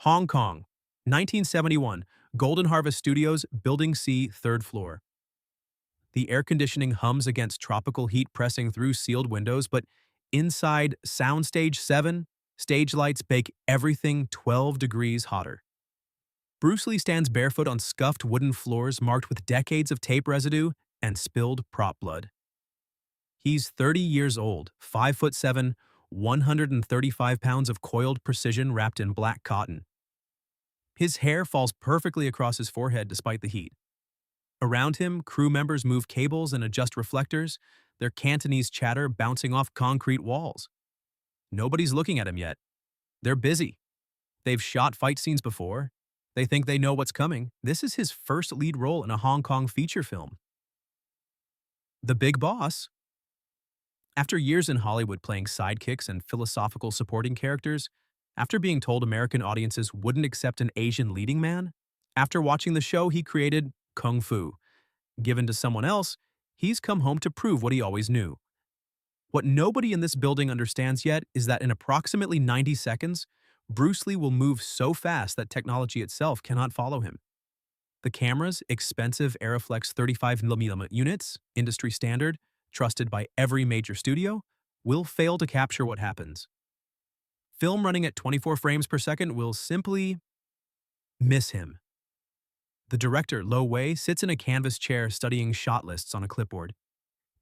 Hong Kong, 1971, Golden Harvest Studios, Building C, 3rd floor. The air conditioning hums against tropical heat pressing through sealed windows, but inside Soundstage 7, stage lights bake everything 12 degrees hotter. Bruce Lee stands barefoot on scuffed wooden floors marked with decades of tape residue and spilled prop blood. He's 30 years old, 5'7", 135 pounds of coiled precision wrapped in black cotton. His hair falls perfectly across his forehead despite the heat. Around him, crew members move cables and adjust reflectors, their Cantonese chatter bouncing off concrete walls. Nobody's looking at him yet. They're busy. They've shot fight scenes before. They think they know what's coming. This is his first lead role in a Hong Kong feature film. The Big Boss. After years in Hollywood playing sidekicks and philosophical supporting characters, after being told American audiences wouldn't accept an Asian leading man, after watching the show he created, Kung Fu. Given to someone else, he's come home to prove what he always knew. What nobody in this building understands yet is that in approximately 90 seconds, Bruce Lee will move so fast that technology itself cannot follow him. The camera's expensive Aeroflex 35mm units, industry standard, trusted by every major studio, will fail to capture what happens. Film running at 24 frames per second will simply miss him. The director, Lo Wei, sits in a canvas chair studying shot lists on a clipboard.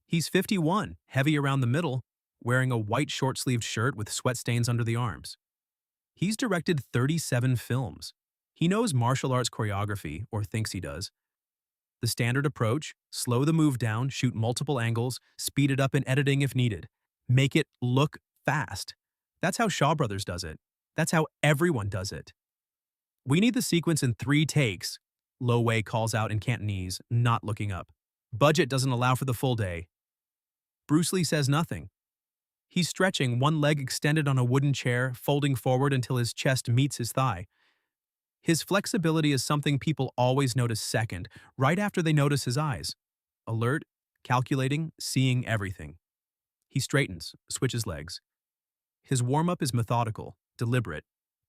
He's 51, heavy around the middle, wearing a white short-sleeved shirt with sweat stains under the arms. He's directed 37 films. He knows martial arts choreography, or thinks he does. The standard approach: slow the move down, shoot multiple angles, speed it up in editing if needed. Make it look fast. That's how Shaw Brothers does it. That's how everyone does it. We need the sequence in 3 takes, Lo Wei calls out in Cantonese, not looking up. Budget doesn't allow for the full day. Bruce Lee says nothing. He's stretching, one leg extended on a wooden chair, folding forward until his chest meets his thigh. His flexibility is something people always notice second, right after they notice his eyes. Alert, calculating, seeing everything. He straightens, switches legs. His warm-up is methodical, deliberate,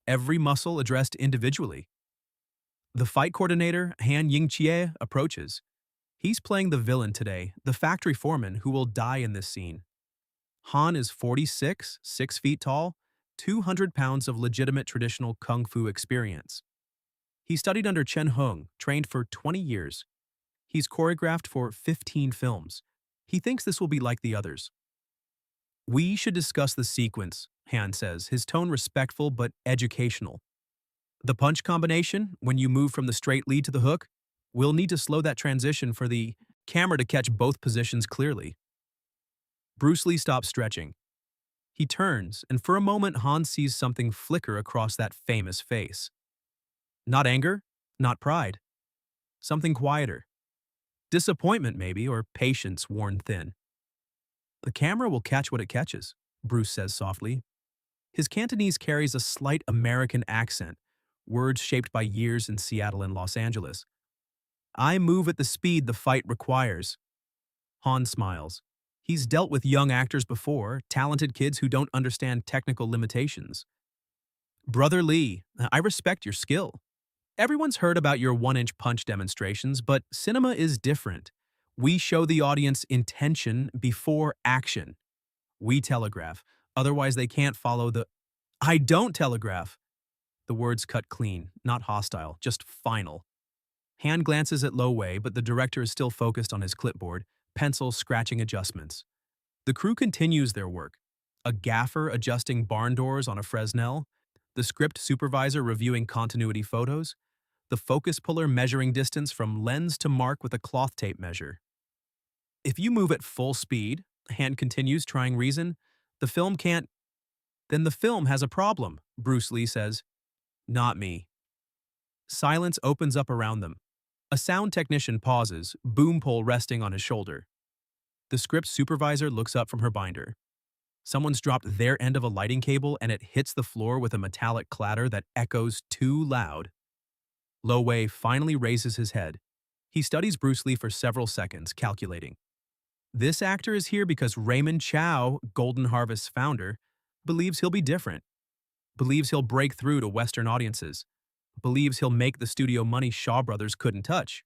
every muscle addressed individually. The fight coordinator, Han Yingchie, approaches. He's playing the villain today, the factory foreman who will die in this scene. Han is 46, 6 feet tall, 200 pounds of legitimate traditional kung fu experience. He studied under Chen Hung, trained for 20 years. He's choreographed for 15 films. He thinks this will be like the others. We should discuss the sequence, Han says, his tone respectful but educational. The punch combination, when you move from the straight lead to the hook, we'll need to slow that transition for the camera to catch both positions clearly. Bruce Lee stops stretching. He turns, and for a moment Han sees something flicker across that famous face. Not anger, not pride. Something quieter. Disappointment, maybe, or patience worn thin. The camera will catch what it catches, Bruce says softly. His Cantonese carries a slight American accent, words shaped by years in Seattle and Los Angeles. I move at the speed the fight requires. Han smiles. He's dealt with young actors before, talented kids who don't understand technical limitations. Brother Lee, I respect your skill. Everyone's heard about your 1-inch punch demonstrations, but cinema is different. We show the audience intention before action. We telegraph, otherwise they can't follow the... I don't telegraph! The words cut clean, not hostile, just final. Han glances at Lo Wei, but the director is still focused on his clipboard, pencil scratching adjustments. The crew continues their work. A gaffer adjusting barn doors on a Fresnel, the script supervisor reviewing continuity photos, the focus puller measuring distance from lens to mark with a cloth tape measure. If you move at full speed, Han continues, trying reason, the film can't... Then the film has a problem, Bruce Lee says. Not me. Silence opens up around them. A sound technician pauses, boom pole resting on his shoulder. The script supervisor looks up from her binder. Someone's dropped their end of a lighting cable and it hits the floor with a metallic clatter that echoes too loud. Lo Wei finally raises his head. He studies Bruce Lee for several seconds, calculating. This actor is here because Raymond Chow, Golden Harvest's founder, believes he'll be different. believes he'll break through to Western audiences, believes he'll make the studio money Shaw Brothers couldn't touch.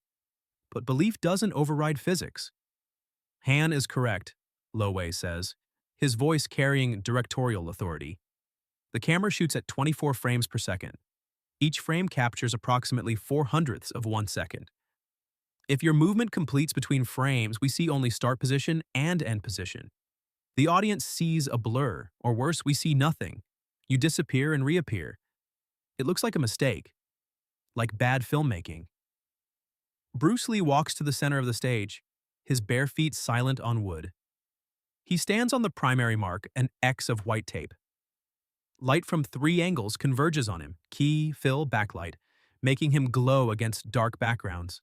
But belief doesn't override physics. Han is correct, Lo Wei says, his voice carrying directorial authority. The camera shoots at 24 frames per second. Each frame captures approximately 4/100ths of 1 second. If your movement completes between frames, we see only start position and end position. The audience sees a blur, or worse, we see nothing. You disappear and reappear. It looks like a mistake, like bad filmmaking. Bruce Lee walks to the center of the stage, his bare feet silent on wood. He stands on the primary mark, an X of white tape. Light from 3 angles converges on him, key, fill, backlight, making him glow against dark backgrounds.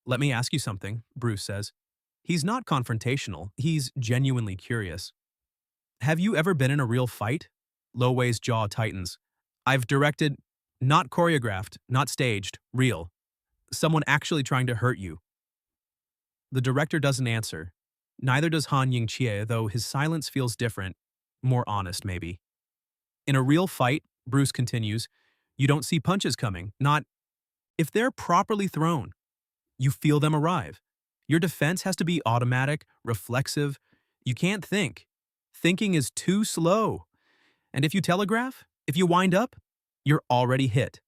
"Let me ask you something," Bruce says. He's not confrontational, he's genuinely curious. "Have you ever been in a real fight?" Lo Wei's jaw tightens. "I've directed, not choreographed, not staged, real. Someone actually trying to hurt you." The director doesn't answer. Neither does Han Ying-chie, though his silence feels different, more honest maybe. "In a real fight," Bruce continues, "you don't see punches coming, not if they're properly thrown. You feel them arrive. Your defense has to be automatic, reflexive. You can't think. Thinking is too slow. And if you telegraph, if you wind up, you're already hit."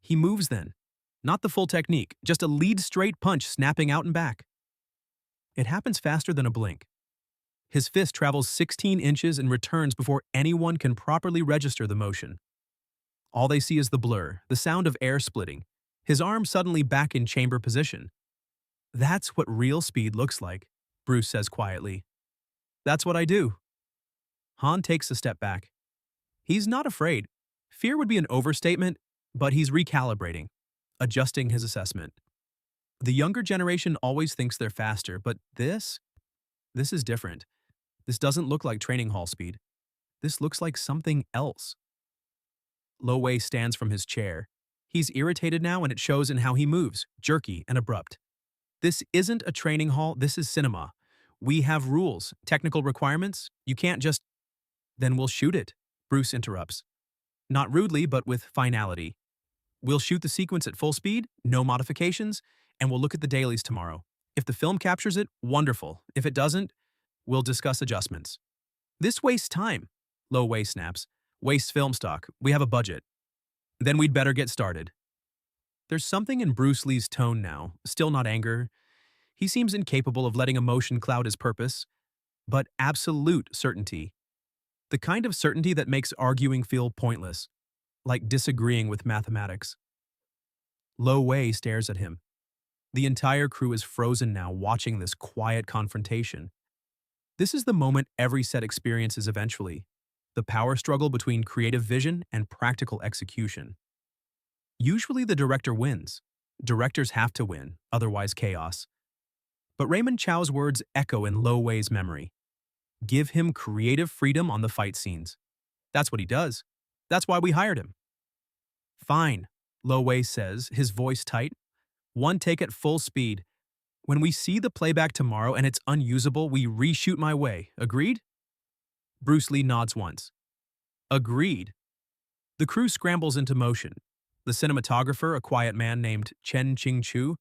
He moves then. Not the full technique, just a lead straight punch snapping out and back. It happens faster than a blink. His fist travels 16 inches and returns before anyone can properly register the motion. All they see is the blur, the sound of air splitting, his arm suddenly back in chamber position. "That's what real speed looks like," Bruce says quietly. "That's what I do." Han takes a step back. He's not afraid. Fear would be an overstatement, but he's recalibrating, adjusting his assessment. The younger generation always thinks they're faster, but this is different. This doesn't look like training hall speed. This looks like something else. Lo Wei stands from his chair. He's irritated now, and it shows in how he moves, jerky and abrupt. "This isn't a training hall, this is cinema. We have rules, technical requirements. You can't just—" "Then we'll shoot it," Bruce interrupts. Not rudely, but with finality. "We'll shoot the sequence at full speed, no modifications, and we'll look at the dailies tomorrow. If the film captures it, wonderful. If it doesn't, we'll discuss adjustments." "This wastes time," Lo Wei snaps. "Wastes film stock. We have a budget." "Then we'd better get started." There's something in Bruce Lee's tone now, still not anger. He seems incapable of letting emotion cloud his purpose, but absolute certainty. The kind of certainty that makes arguing feel pointless, like disagreeing with mathematics. Lo Wei stares at him. The entire crew is frozen now, watching this quiet confrontation. This is the moment every set experiences eventually, the power struggle between creative vision and practical execution. Usually the director wins. Directors have to win, otherwise chaos. But Raymond Chow's words echo in Lo Wei's memory. Give him creative freedom on the fight scenes. That's what he does. That's why we hired him. "Fine," Lo Wei says, his voice tight. "One take at full speed. When we see the playback tomorrow and it's unusable, we reshoot my way. Agreed?" Bruce Lee nods once. "Agreed." The crew scrambles into motion. The cinematographer, a quiet man named Chen Qingchu,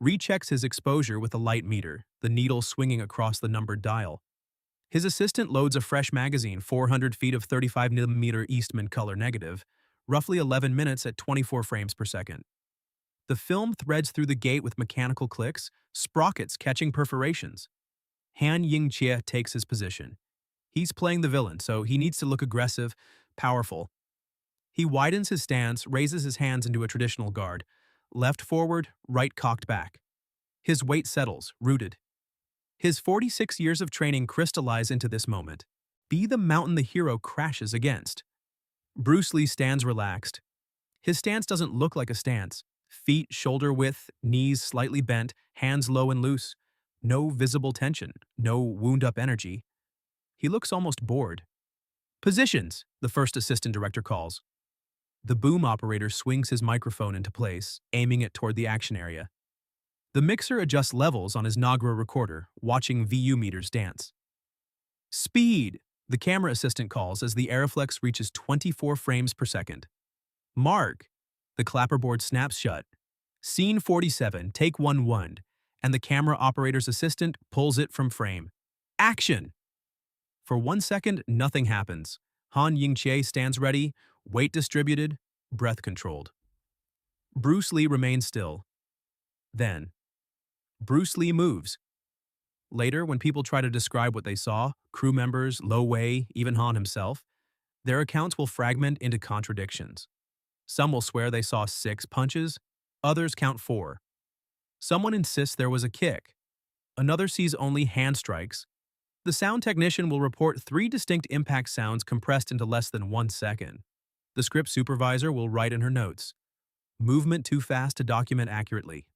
rechecks his exposure with a light meter, the needle swinging across the numbered dial. His assistant loads a fresh magazine, 400 feet of 35mm Eastman color negative, roughly 11 minutes at 24 frames per second. The film threads through the gate with mechanical clicks, sprockets catching perforations. Han Ying-chie takes his position. He's playing the villain, so he needs to look aggressive, powerful. He widens his stance, raises his hands into a traditional guard, left forward, right cocked back. His weight settles, rooted. His 46 years of training crystallize into this moment. Be the mountain the hero crashes against. Bruce Lee stands relaxed. His stance doesn't look like a stance. Feet shoulder width, knees slightly bent, hands low and loose. No visible tension, no wound-up energy. He looks almost bored. "Positions," the first assistant director calls. The boom operator swings his microphone into place, aiming it toward the action area. The mixer adjusts levels on his Nagra recorder, watching VU meters dance. "Speed," The camera assistant calls as the Aeroflex reaches 24 frames per second. Mark! The clapperboard snaps shut. Scene 47, take 1 and the camera operator's assistant pulls it from frame. Action! For 1 second, nothing happens. Han Yingqie stands ready, weight distributed, breath controlled. Bruce Lee remains still. Then, Bruce Lee moves. Later, when people try to describe what they saw, crew members, Lo Wei, even Han himself, their accounts will fragment into contradictions. Some will swear they saw 6 punches, others count 4. Someone insists there was a kick. Another sees only hand strikes. The sound technician will report 3 distinct impact sounds compressed into less than 1 second. The script supervisor will write in her notes, movement too fast to document accurately.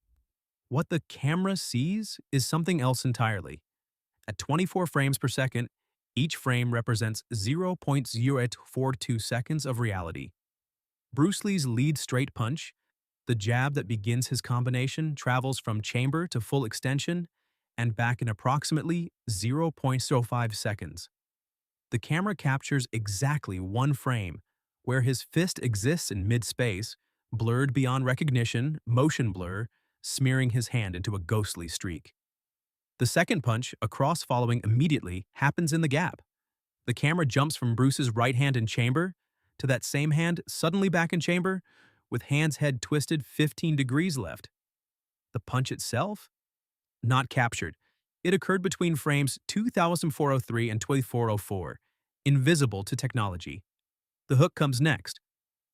What the camera sees is something else entirely. At 24 frames per second, each frame represents 0.0842 seconds of reality. Bruce Lee's lead straight punch, the jab that begins his combination, travels from chamber to full extension and back in approximately 0.05 seconds. The camera captures exactly 1 frame, where his fist exists in mid-space, blurred beyond recognition, motion blur, smearing his hand into a ghostly streak. The second punch, a cross following immediately, happens in the gap. The camera jumps from Bruce's right hand in chamber to that same hand suddenly back in chamber, with Han's head twisted 15 degrees left. The punch itself? Not captured. It occurred between frames 2403 and 2404, invisible to technology. The hook comes next.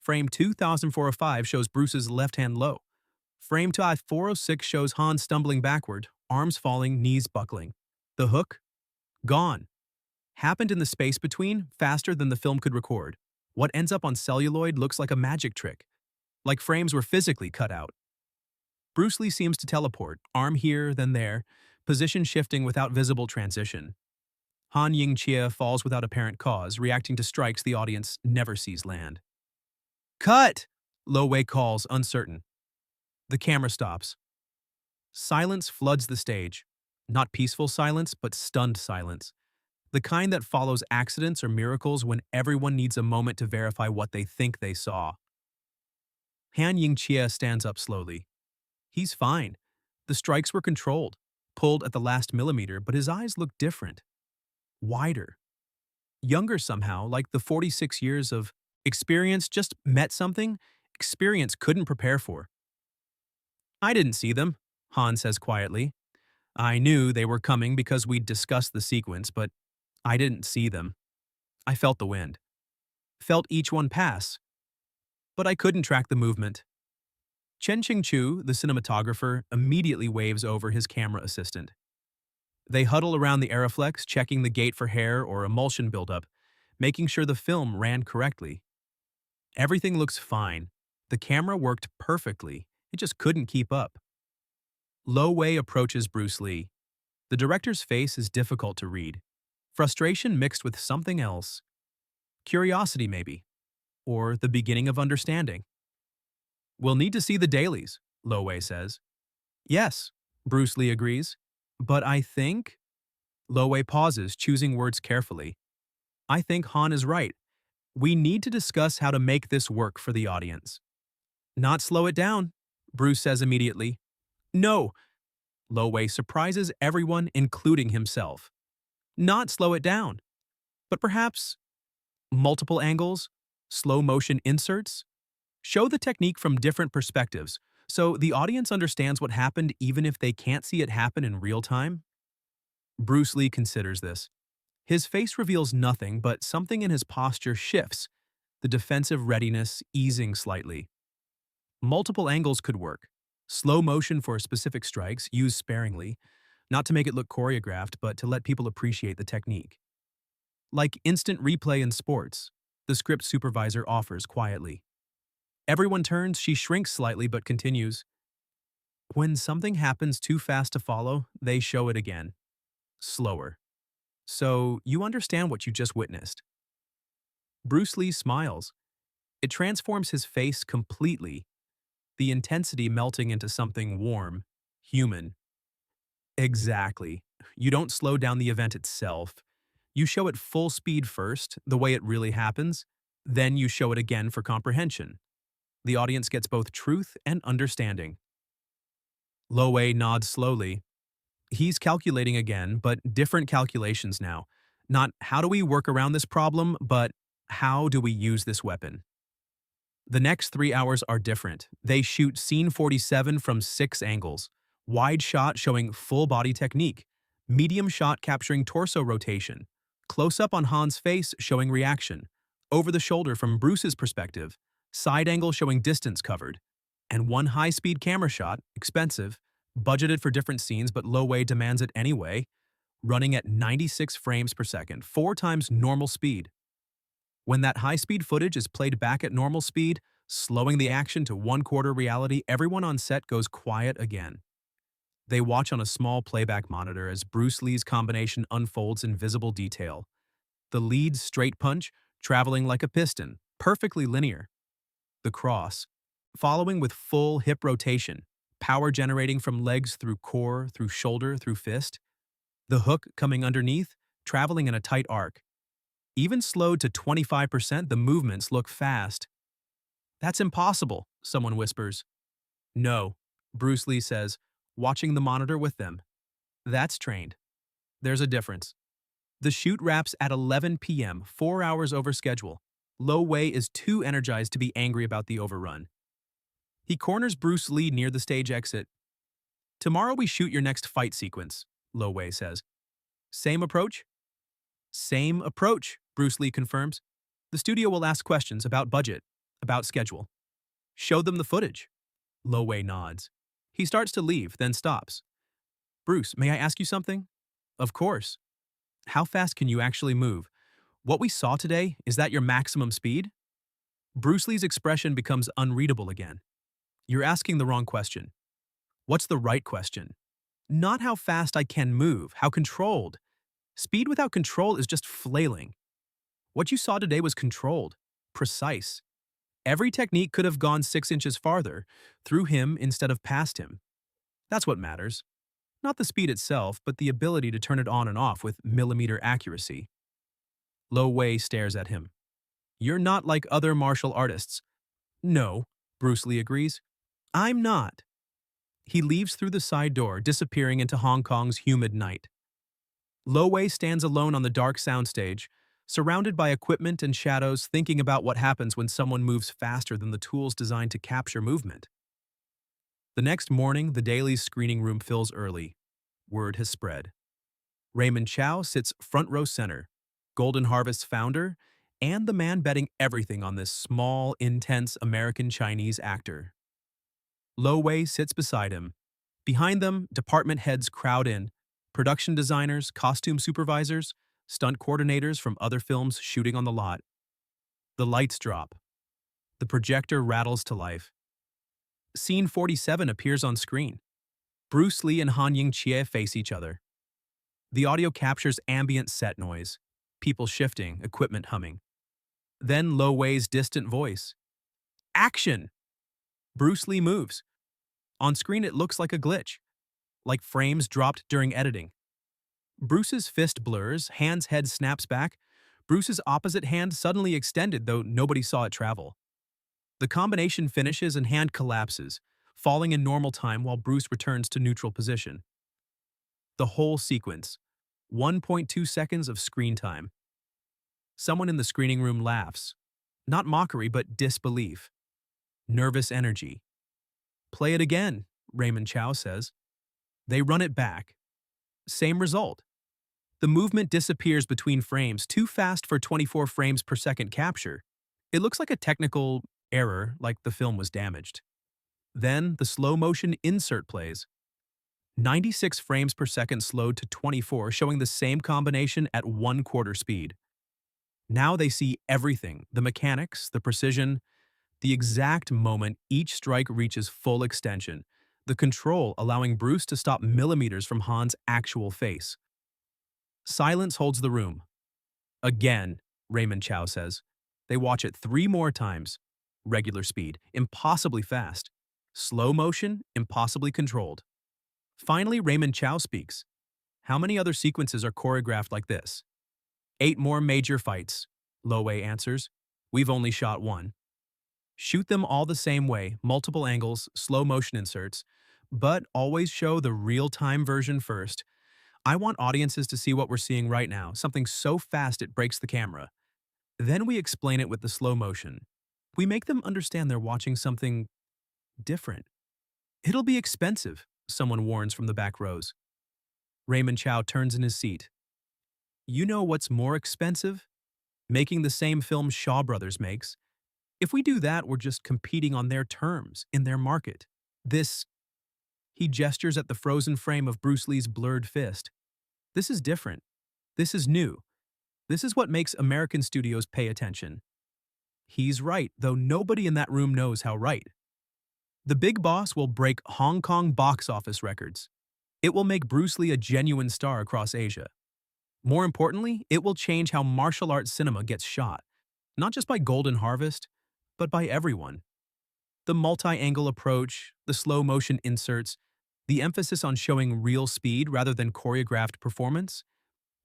Frame 2405 shows Bruce's left hand low. Frame 2406 shows Han stumbling backward, arms falling, knees buckling. The hook? Gone. Happened in the space between, faster than the film could record. What ends up on celluloid looks like a magic trick, like frames were physically cut out. Bruce Lee seems to teleport, arm here, then there, position shifting without visible transition. Han Yingqie falls without apparent cause, reacting to strikes the audience never sees land. Cut! Lo Wei calls, uncertain. The camera stops. Silence floods the stage. Not peaceful silence, but stunned silence. The kind that follows accidents or miracles when everyone needs a moment to verify what they think they saw. Han Yingqie stands up slowly. He's fine. The strikes were controlled, pulled at the last millimeter, but his eyes look different. Wider. Younger somehow, like the 46 years of experience just met something experience couldn't prepare for. I didn't see them, Han says quietly. I knew they were coming because we'd discussed the sequence, but I didn't see them. I felt the wind. Felt each one pass. But I couldn't track the movement. Chen Qingchu, the cinematographer, immediately waves over his camera assistant. They huddle around the Aeroflex, checking the gate for hair or emulsion buildup, making sure the film ran correctly. Everything looks fine. The camera worked perfectly. It just couldn't keep up. Lo Wei approaches Bruce Lee. The director's face is difficult to read. Frustration mixed with something else. Curiosity, maybe. Or the beginning of understanding. We'll need to see the dailies, Lo Wei says. Yes, Bruce Lee agrees. But I think… Lo Wei pauses, choosing words carefully. I think Han is right. We need to discuss how to make this work for the audience. Not slow it down, Bruce says immediately. No, Lo Wei surprises everyone, including himself. Not slow it down, but perhaps multiple angles, slow motion inserts. Show the technique from different perspectives, so the audience understands what happened even if they can't see it happen in real time. Bruce Lee considers this. His face reveals nothing, but something in his posture shifts, the defensive readiness easing slightly. Multiple angles could work. Slow motion for specific strikes, used sparingly, not to make it look choreographed, but to let people appreciate the technique. Like instant replay in sports, the script supervisor offers quietly. Everyone turns, she shrinks slightly but continues. When something happens too fast to follow, they show it again. Slower. So you understand what you just witnessed. Bruce Lee smiles. It transforms his face completely, the intensity melting into something warm, human. Exactly. You don't slow down the event itself. You show it full speed first, the way it really happens, then you show it again for comprehension. The audience gets both truth and understanding. Lo Wei nods slowly. He's calculating again, but different calculations now. Not how do we work around this problem, but how do we use this weapon? The next 3 hours are different. They shoot scene 47 from 6 angles. Wide shot showing full body technique. Medium shot capturing torso rotation. Close up on Han's face showing reaction. Over the shoulder from Bruce's perspective. Side angle showing distance covered. And one high-speed camera shot, expensive, budgeted for different scenes but Lo Wei demands it anyway, running at 96 frames per second, 4 times normal speed. When that high-speed footage is played back at normal speed, slowing the action to 1/4 reality, everyone on set goes quiet again. They watch on a small playback monitor as Bruce Lee's combination unfolds in visible detail. The lead straight punch, traveling like a piston, perfectly linear. The cross, following with full hip rotation, power generating from legs through core, through shoulder, through fist. The hook coming underneath, traveling in a tight arc. Even slowed to 25%, the movements look fast. That's impossible, someone whispers. No, Bruce Lee says, watching the monitor with them. That's trained. There's a difference. The shoot wraps at 11 p.m., 4 hours over schedule. Lo Wei is too energized to be angry about the overrun. He corners Bruce Lee near the stage exit. Tomorrow we shoot your next fight sequence, Lo Wei says. Same approach? Same approach, Bruce Lee confirms. The studio will ask questions about budget, about schedule. Show them the footage. Lo Wei nods. He starts to leave, then stops. Bruce, may I ask you something? Of course. How fast can you actually move? What we saw today, is that your maximum speed? Bruce Lee's expression becomes unreadable again. You're asking the wrong question. What's the right question? Not how fast I can move, how controlled. Speed without control is just flailing. What you saw today was controlled, precise. Every technique could have gone 6 inches farther, through him instead of past him. That's what matters. Not the speed itself, but the ability to turn it on and off with millimeter accuracy. Lo Wei stares at him. You're not like other martial artists. No, Bruce Lee agrees. I'm not. He leaves through the side door, disappearing into Hong Kong's humid night. Lo Wei stands alone on the dark soundstage, surrounded by equipment and shadows, thinking about what happens when someone moves faster than the tools designed to capture movement. The next morning, the Daily's screening room fills early. Word has spread. Raymond Chow sits front row center, Golden Harvest's founder, and the man betting everything on this small, intense American-Chinese actor. Lo Wei sits beside him. Behind them, department heads crowd in, production designers, costume supervisors, stunt coordinators from other films shooting on the lot. The lights drop. The projector rattles to life. Scene 47 appears on screen. Bruce Lee and Han Ying-Chie face each other. The audio captures ambient set noise, people shifting, equipment humming. Then Lo Wei's distant voice. Action! Bruce Lee moves. On screen it looks like a glitch, like frames dropped during editing. Bruce's fist blurs, Han's head snaps back. Bruce's opposite hand suddenly extended, though nobody saw it travel. The combination finishes and hand collapses, falling in normal time while Bruce returns to neutral position. The whole sequence, 1.2 seconds of screen time. Someone in the screening room laughs. Not mockery, but disbelief. Nervous energy. Play it again, Raymond Chow says. They run it back. Same result. The movement disappears between frames, too fast for 24 frames per second capture. It looks like a technical error, like the film was damaged. Then the slow motion insert plays. 96 frames per second slowed to 24, showing the same combination at 1/4 speed. Now they see everything, the mechanics, the precision, the exact moment each strike reaches full extension, the control allowing Bruce to stop millimeters from Han's actual face. Silence holds the room. Again, Raymond Chow says. They watch it 3 more times. Regular speed, impossibly fast. Slow motion, impossibly controlled. Finally, Raymond Chow speaks. How many other sequences are choreographed like this? 8 more major fights. Lowe answers. We've only shot one. Shoot them all the same way, multiple angles, slow motion inserts, but always show the real-time version first. I want audiences to see what we're seeing right now, something so fast it breaks the camera. Then we explain it with the slow motion. We make them understand they're watching something different. It'll be expensive, someone warns from the back rows. Raymond Chow turns in his seat. You know what's more expensive? Making the same film Shaw Brothers makes. If we do that, we're just competing on their terms, in their market. This, he gestures at the frozen frame of Bruce Lee's blurred fist. This is different. This is new. This is what makes American studios pay attention. He's right, though nobody in that room knows how right. The big boss will break Hong Kong box office records. It will make Bruce Lee a genuine star across Asia. More importantly, it will change how martial arts cinema gets shot, not just by Golden Harvest, but by everyone. The multi-angle approach, the slow-motion inserts, the emphasis on showing real speed rather than choreographed performance,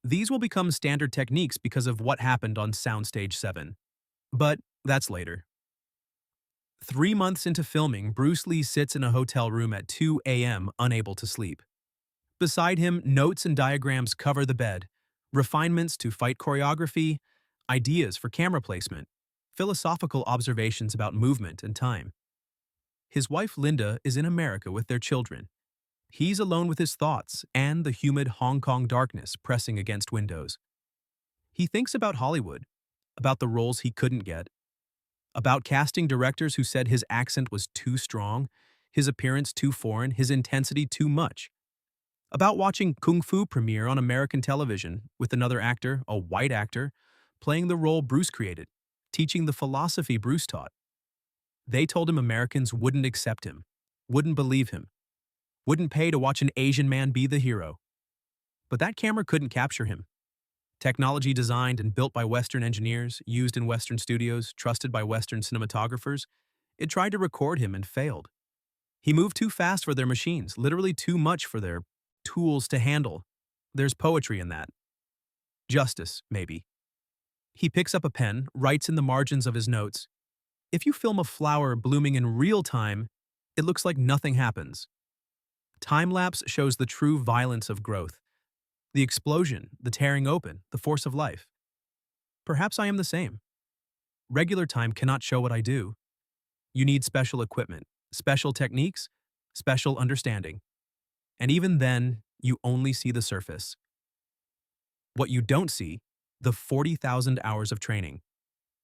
these will become standard techniques because of what happened on Soundstage 7. But that's later. 3 months into filming, Bruce Lee sits in a hotel room at 2 a.m. unable to sleep. Beside him, notes and diagrams cover the bed, refinements to fight choreography, ideas for camera placement, philosophical observations about movement and time. His wife Linda is in America with their children. He's alone with his thoughts and the humid Hong Kong darkness pressing against windows. He thinks about Hollywood, about the roles he couldn't get, about casting directors who said his accent was too strong, his appearance too foreign, his intensity too much. About watching Kung Fu premiere on American television with another actor, a white actor, playing the role Bruce created, teaching the philosophy Bruce taught. They told him Americans wouldn't accept him, wouldn't believe him, wouldn't pay to watch an Asian man be the hero. But that camera couldn't capture him. Technology designed and built by Western engineers, used in Western studios, trusted by Western cinematographers, it tried to record him and failed. He moved too fast for their machines, literally too much for their tools to handle. There's poetry in that. Justice, maybe. He picks up a pen, writes in the margins of his notes. If you film a flower blooming in real time, it looks like nothing happens. Time-lapse shows the true violence of growth. The explosion, the tearing open, the force of life. Perhaps I am the same. Regular time cannot show what I do. You need special equipment, special techniques, special understanding. And even then, you only see the surface. What you don't see, the 40,000 hours of training.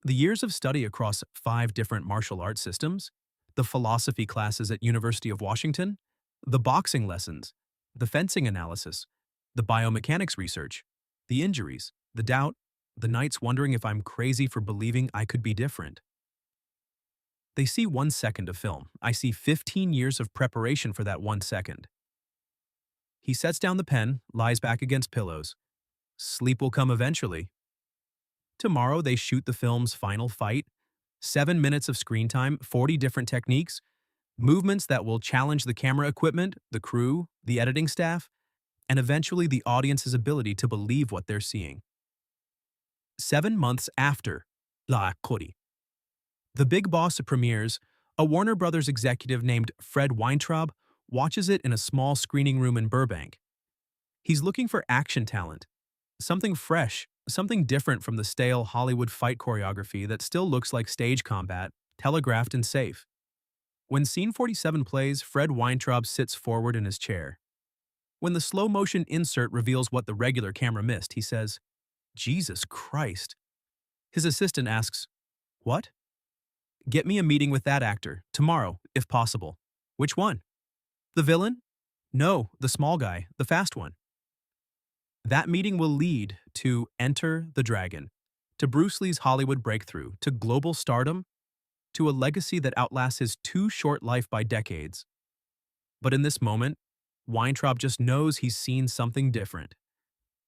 The years of study across 5 different martial arts systems, the philosophy classes at University of Washington, the boxing lessons, the fencing analysis, the biomechanics research, the injuries, the doubt, the nights wondering if I'm crazy for believing I could be different. They see 1 second of film. I see 15 years of preparation for that 1 second. He sets down the pen, lies back against pillows. Sleep will come eventually. Tomorrow they shoot the film's final fight. 7 minutes of screen time, 40 different techniques, movements that will challenge the camera equipment, the crew, the editing staff, and eventually the audience's ability to believe what they're seeing. 7 months after La Cori, the Big Boss premieres, a Warner Brothers executive named Fred Weintraub watches it in a small screening room in Burbank. He's looking for action talent, something fresh, something different from the stale Hollywood fight choreography that still looks like stage combat, telegraphed and safe. When scene 47 plays, Fred Weintraub sits forward in his chair. When the slow-motion insert reveals what the regular camera missed, he says, "Jesus Christ." His assistant asks, "What?" "Get me a meeting with that actor, tomorrow, if possible." "Which one?" "The villain?" "No, the small guy, the fast one." That meeting will lead to Enter the Dragon, to Bruce Lee's Hollywood breakthrough, to global stardom, to a legacy that outlasts his too short life by decades. But in this moment, Weintraub just knows he's seen something different.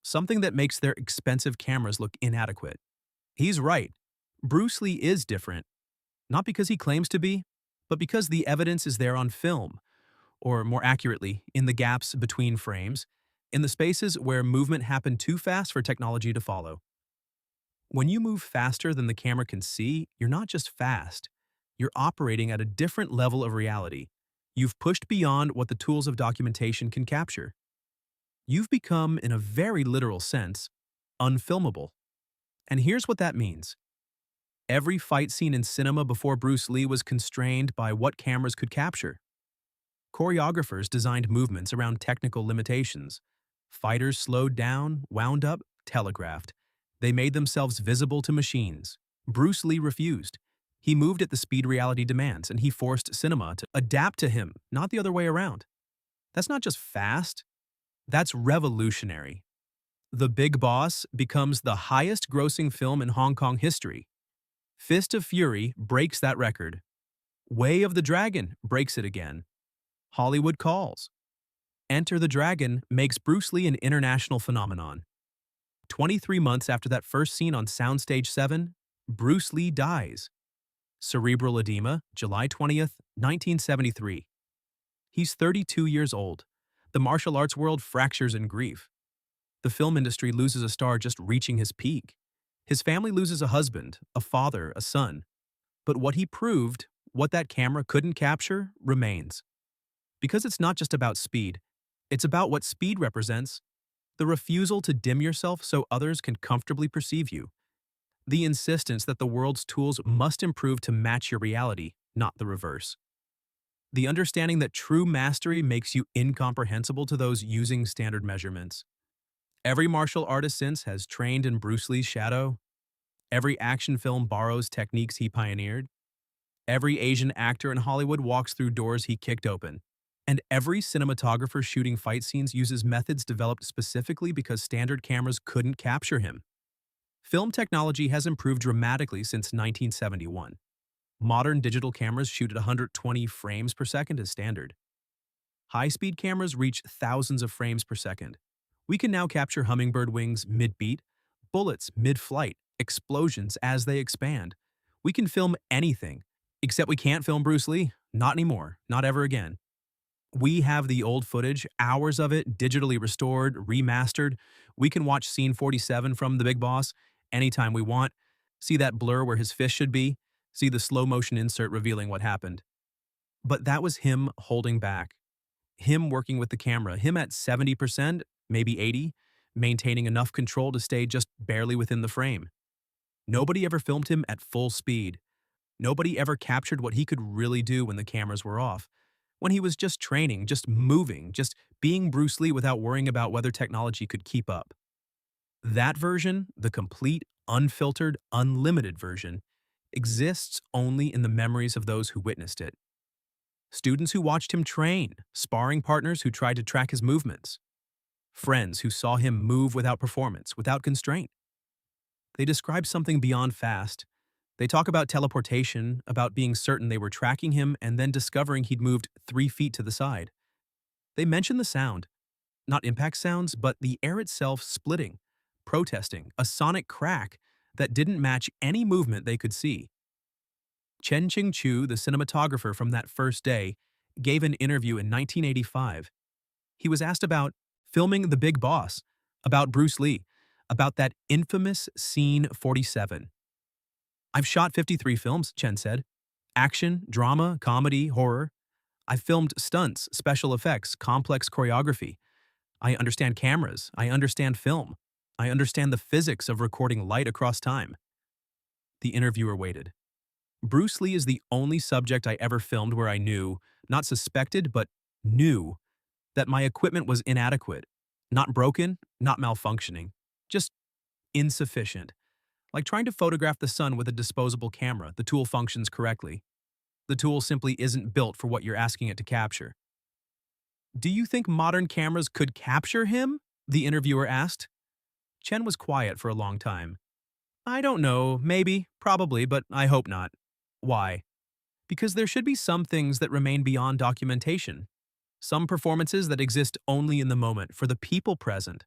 Something that makes their expensive cameras look inadequate. He's right. Bruce Lee is different. Not because he claims to be, but because the evidence is there on film, or more accurately, in the gaps between frames, in the spaces where movement happened too fast for technology to follow. When you move faster than the camera can see, you're not just fast, you're operating at a different level of reality. You've pushed beyond what the tools of documentation can capture. You've become, in a very literal sense, unfilmable. And here's what that means. Every fight scene in cinema before Bruce Lee was constrained by what cameras could capture. Choreographers designed movements around technical limitations. Fighters slowed down, wound up, telegraphed. They made themselves visible to machines. Bruce Lee refused. He moved at the speed reality demands, and he forced cinema to adapt to him, not the other way around. That's not just fast, that's revolutionary. The Big Boss becomes the highest grossing film in Hong Kong history. Fist of Fury breaks that record. Way of the Dragon breaks it again. Hollywood calls. Enter the Dragon makes Bruce Lee an international phenomenon. 23 months after that first scene on Soundstage 7, Bruce Lee dies. Cerebral edema, July 20th, 1973. He's 32 years old. The martial arts world fractures in grief. The film industry loses a star just reaching his peak. His family loses a husband, a father, a son. But what he proved, what that camera couldn't capture, remains. Because it's not just about speed, it's about what speed represents: the refusal to dim yourself so others can comfortably perceive you. The insistence that the world's tools must improve to match your reality, not the reverse. The understanding that true mastery makes you incomprehensible to those using standard measurements. Every martial artist since has trained in Bruce Lee's shadow. Every action film borrows techniques he pioneered. Every Asian actor in Hollywood walks through doors he kicked open. And every cinematographer shooting fight scenes uses methods developed specifically because standard cameras couldn't capture him. Film technology has improved dramatically since 1971. Modern digital cameras shoot at 120 frames per second as standard. High-speed cameras reach thousands of frames per second. We can now capture hummingbird wings mid-beat, bullets mid-flight, explosions as they expand. We can film anything, except we can't film Bruce Lee. Not anymore, not ever again. We have the old footage, hours of it, digitally restored, remastered. We can watch scene 47 from The Big Boss anytime we want, see that blur where his fist should be, see the slow motion insert revealing what happened. But that was him holding back. Him working with the camera, him at 70%, maybe 80, maintaining enough control to stay just barely within the frame. Nobody ever filmed him at full speed. Nobody ever captured what he could really do when the cameras were off. When he was just training, just moving, just being Bruce Lee without worrying about whether technology could keep up. That version, the complete, unfiltered, unlimited version, exists only in the memories of those who witnessed it. Students who watched him train, sparring partners who tried to track his movements, friends who saw him move without performance, without constraint. They describe something beyond fast. They talk about teleportation, about being certain they were tracking him and then discovering he'd moved 3 feet to the side. They mention the sound, not impact sounds, but the air itself splitting, protesting, a sonic crack that didn't match any movement they could see. Chen Qingchu, the cinematographer from that first day, gave an interview in 1985. He was asked about filming The Big Boss, about Bruce Lee, about that infamous scene 47. "I've shot 53 films," Chen said. "Action, drama, comedy, horror. I've filmed stunts, special effects, complex choreography. I understand cameras. I understand film. I understand the physics of recording light across time." The interviewer waited. "Bruce Lee is the only subject I ever filmed where I knew, not suspected, but knew, that my equipment was inadequate. Not broken, not malfunctioning. Just insufficient. Like trying to photograph the sun with a disposable camera, the tool functions correctly. The tool simply isn't built for what you're asking it to capture." "Do you think modern cameras could capture him?" the interviewer asked. Chen was quiet for a long time. "I don't know, maybe, probably, but I hope not." "Why?" "Because there should be some things that remain beyond documentation. Some performances that exist only in the moment, for the people present.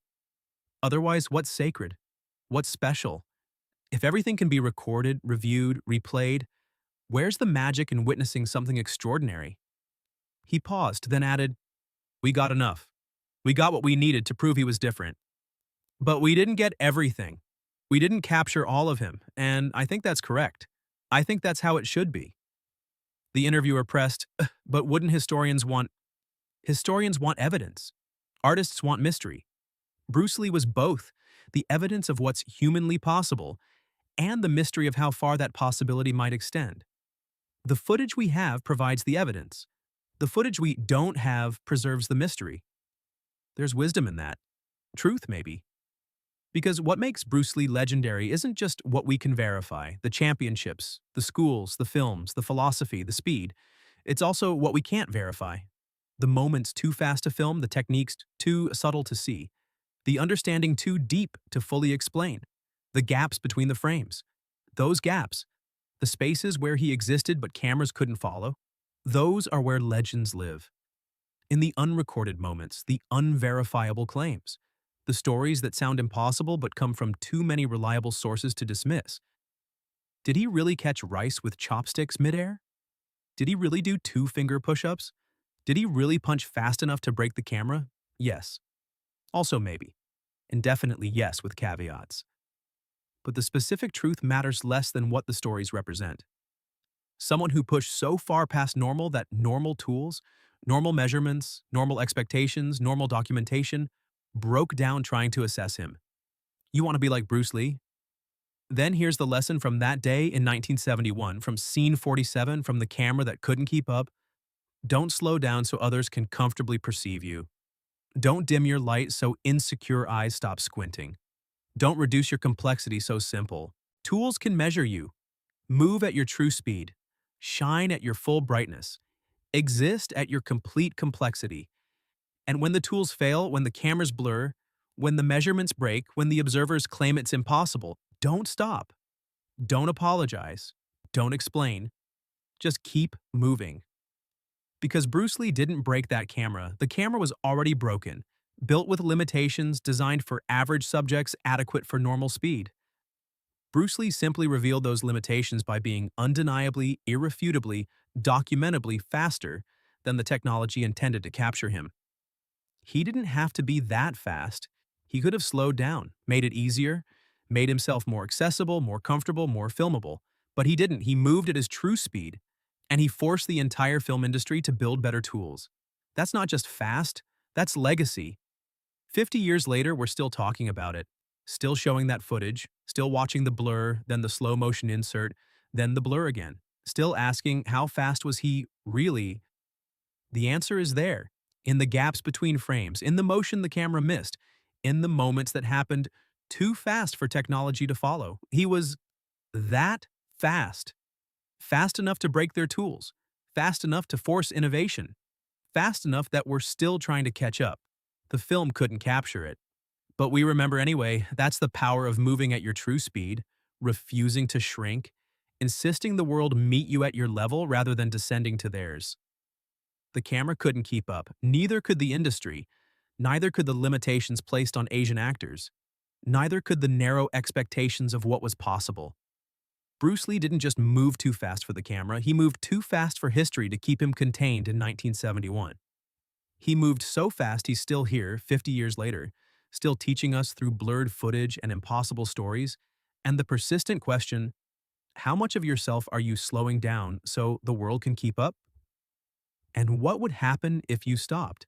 Otherwise, what's sacred? What's special? If everything can be recorded, reviewed, replayed, where's the magic in witnessing something extraordinary?" He paused, then added, "We got enough. We got what we needed to prove he was different. But we didn't get everything. We didn't capture all of him, and I think that's correct. I think that's how it should be. The interviewer pressed, but wouldn't historians want? Historians want evidence. Artists want mystery. Bruce Lee was both the evidence of what's humanly possible and the mystery of how far that possibility might extend. The footage we have provides the evidence. The footage we don't have preserves the mystery. There's wisdom in that. Truth, maybe. Because what makes Bruce Lee legendary isn't just what we can verify, the championships, the schools, the films, the philosophy, the speed. It's also what we can't verify. The moments too fast to film, the techniques too subtle to see, the understanding too deep to fully explain, the gaps between the frames. Those gaps, the spaces where he existed but cameras couldn't follow, those are where legends live. In the unrecorded moments, the unverifiable claims, the stories that sound impossible but come from too many reliable sources to dismiss. Did he really catch rice with chopsticks midair? Did he really do two-finger push-ups? Did he really punch fast enough to break the camera? Yes. Also maybe. And definitely yes with caveats. But the specific truth matters less than what the stories represent. Someone who pushed so far past normal that normal tools, normal measurements, normal expectations, normal documentation broke down trying to assess him. You want to be like Bruce Lee? Then here's the lesson from that day in 1971, from scene 47, from the camera that couldn't keep up. Don't slow down so others can comfortably perceive you. Don't dim your light so insecure eyes stop squinting. Don't reduce your complexity so simple. Tools can measure you. Move at your true speed. Shine at your full brightness. Exist at your complete complexity. And when the tools fail, when the cameras blur, when the measurements break, when the observers claim it's impossible, don't stop. Don't apologize. Don't explain. Just keep moving. Because Bruce Lee didn't break that camera, the camera was already broken, built with limitations, designed for average subjects, adequate for normal speed. Bruce Lee simply revealed those limitations by being undeniably, irrefutably, documentably faster than the technology intended to capture him. He didn't have to be that fast. He could have slowed down, made it easier, made himself more accessible, more comfortable, more filmable. But he didn't. He moved at his true speed, and he forced the entire film industry to build better tools. That's not just fast, that's legacy. 50 years later, we're still talking about it, still showing that footage, still watching the blur, then the slow motion insert, then the blur again, still asking how fast was he really? The answer is there, in the gaps between frames, in the motion the camera missed, in the moments that happened too fast for technology to follow. He was that fast. Fast enough to break their tools, fast enough to force innovation, fast enough that we're still trying to catch up. The film couldn't capture it. But we remember anyway. That's the power of moving at your true speed, refusing to shrink, insisting the world meet you at your level rather than descending to theirs. The camera couldn't keep up, neither could the industry, neither could the limitations placed on Asian actors, neither could the narrow expectations of what was possible. Bruce Lee didn't just move too fast for the camera, he moved too fast for history to keep him contained in 1971. He moved so fast he's still here, 50 years later, still teaching us through blurred footage and impossible stories, and the persistent question, how much of yourself are you slowing down so the world can keep up? And what would happen if you stopped?